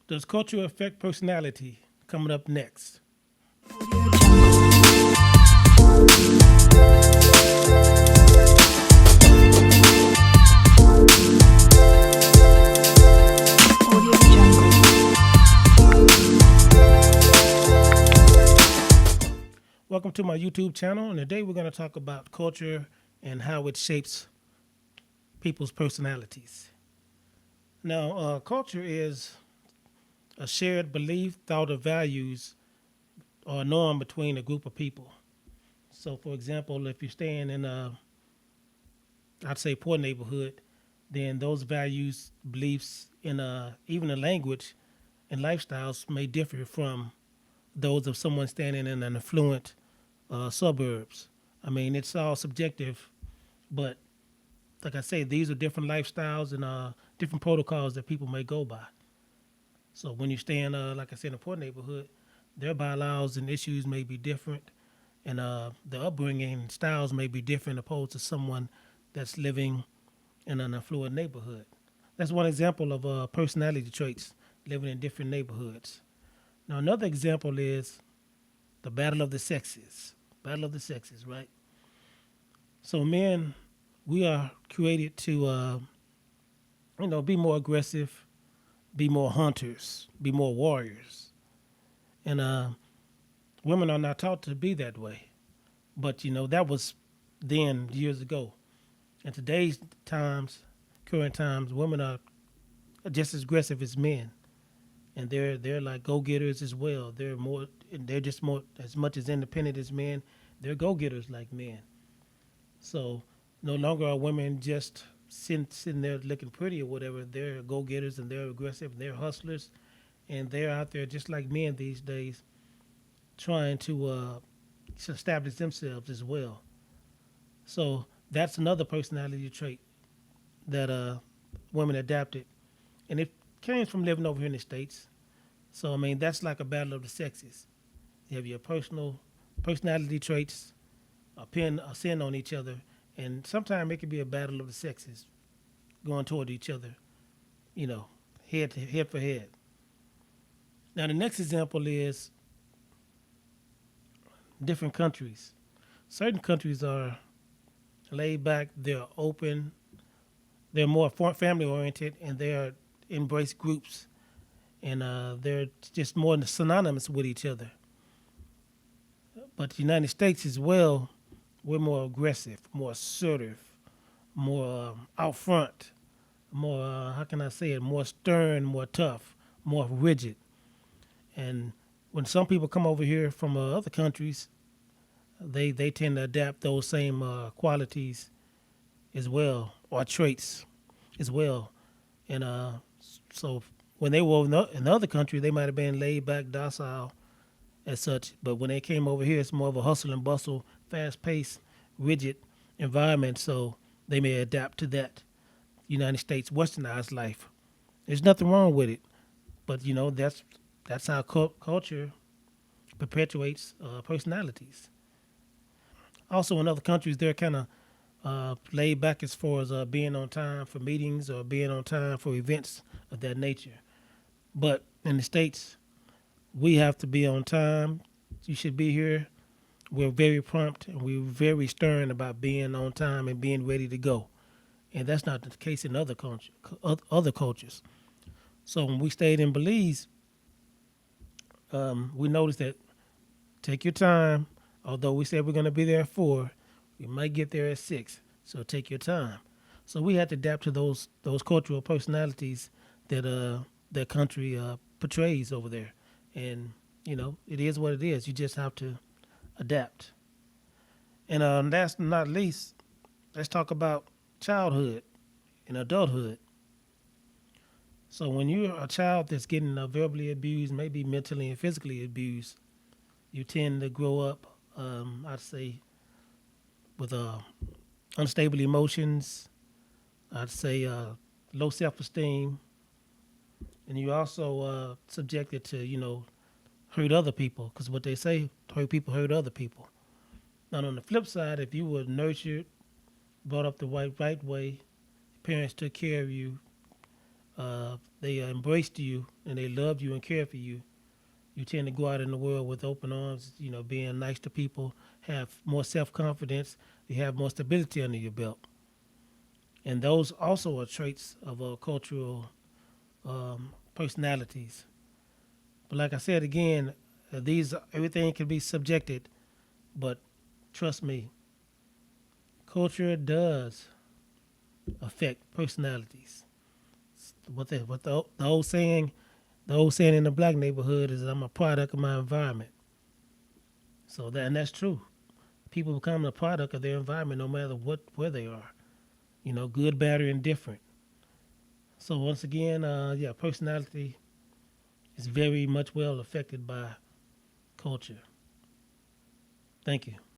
Does culture affect personality? Coming up next. Welcome to my YouTube channel, and today we're going to talk about culture and how it shapes people's personalities. Now, culture is a shared belief, thought, or values or a norm between a group of people. So, for example, if you're staying in I'd say, poor neighborhood, then those values, beliefs, and even the language and lifestyles may differ from those of someone standing in an affluent suburbs. I mean, it's all subjective, but like I say, these are different lifestyles and different protocols that people may go by. So when you stay in, like I said, in a poor neighborhood, their bylaws and issues may be different, and the upbringing styles may be different opposed to someone that's living in an affluent neighborhood. That's one example of personality traits living in different neighborhoods. Now, another example is the battle of the sexes. Battle of the sexes, right? So, men, we are created to, be more aggressive, be more hunters, be more warriors. And women are not taught to be that way. But, that was then, years ago. In today's times, current times, women are just as aggressive as men. And they're like go-getters as well. They're just more as much as independent as men. They're go-getters like men. So no longer are women just sitting there looking pretty or whatever. They're go-getters and they're aggressive and they're hustlers, and they're out there just like men these days, trying to establish themselves as well. So that's another personality trait that women adapted, and it came from living over here in the States. So I mean, that's like a battle of the sexes. You have your personality traits sin on each other, and sometimes it can be a battle of the sexes going toward each other, you know, head for head. Now the next example is different countries. Certain countries are laid back, they're open, they're more family oriented, and they embrace groups, and they're just more synonymous with each other. But the United States as well, we're more aggressive, more assertive, more out front, more, how can I say it, more stern, more tough, more rigid. And when some people come over here from other countries, they tend to adapt those same qualities as well, or traits as well. And so when they were in the other country, they might have been laid back, docile as such. But when they came over here, it's more of a hustle and bustle, fast paced, rigid environment. So they may adapt to that United States westernized life. There's nothing wrong with it, but that's how culture perpetuates personalities. Also, in other countries, they're kind of laid back as far as being on time for meetings or being on time for events of that nature. But in the States, we have to be on time. You should be here. We're very prompt and we're very stern about being on time and being ready to go. And that's not the case in other cultures. So when we stayed in Belize, we noticed that take your time. Although we said we're going to be there at 4, we might get there at 6. So take your time. So we had to adapt to those cultural personalities that that country portrays over there. And it is what it is. You just have to adapt. And last but not least, let's talk about childhood and adulthood. So when you're a child that's getting verbally abused, maybe mentally and physically abused, you tend to grow up, I'd say, with unstable emotions. I'd say low self-esteem, and you also subjected to hurt other people, because what they say, hurt people hurt other people. Now on the flip side, if you were nurtured, brought up the right way, parents took care of you, they embraced you and they loved you and cared for you, you tend to go out in the world with open arms, being nice to people, have more self confidence, you have more stability under your belt. And those also are traits of cultural personalities. But like I said again, these everything can be subjected, but trust me, culture does affect personalities. The old saying in the black neighborhood is, "I'm a product of my environment." And that's true. People become a product of their environment, no matter where they are. Good, bad, or indifferent. So once again, yeah, personality is very much well affected by culture. Thank you.